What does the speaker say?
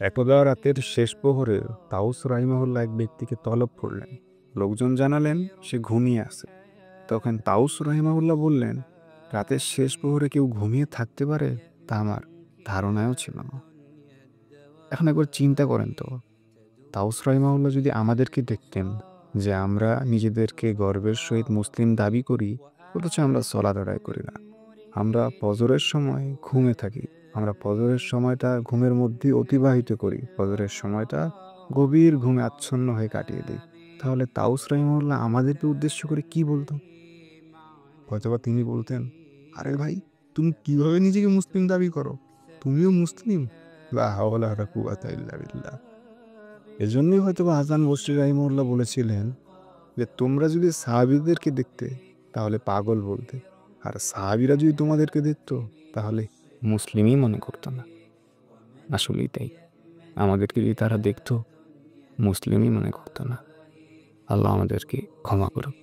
একদা রাতের শেষ প্রহরে তাউস রাহিমাহুল্লাহ এক ব্যক্তিকে তলব করলেন। লোকজন জানালেন সে ঘুমিয়ে আছে। তখন তাউস রাহিমাহুল্লাহ বললেন, রাতের শেষ প্রহরে কেউ ঘুমিয়ে থাকতে পারে তা আমার ধারণাও ছিল না। এখন একবার চিন্তা করেন তো, তাউস রাহিমাহুল্লাহ যদি আমাদেরকে দেখতেন যে আমরা নিজেদেরকে গর্বের সহিত মুসলিম দাবি করি, অথচ আমরা সলাত আদায় করি না। আমরা ফজরের সময় ঘুমে থাকি। আমরা ফজরের সময়টা ঘুমের মধ্যেই অতিবাহিত করি। ফজরের সময়টা গভীর ঘুমে আচ্ছন্ন হয়ে কাটিয়ে দিই। তাহলে তাউস রাহিমাহুল্লাহ আমাদেরকে উদ্দেশ্য করে কি বলতো? হয়তোবা তিনি বলতেন, আরে ভাই, তুমি কিভাবে নিজেকে মুসলিম দাবি করো? তুমিও মুসলিম? লা হাওলা ওয়ালা কুওয়াতা ইল্লা বিল্লাহ। এজন্যই হয়তোবা হাসান বসরি রাহিমাহুল্লাহ বলেছিলেন যে তোমরা যদি সাহাবীদেরকে দেখতে তাহলে পাগল বলতে, আর সাহাবীরা যদি তোমাদেরকে দেখতো তাহলে মুসলিমই মনে করতো না। আসলেই তাই, আমাদেরকে যদি তারা দেখতো মুসলিমই মনে করতো না। আল্লাহ আমাদেরকে ক্ষমা করুক।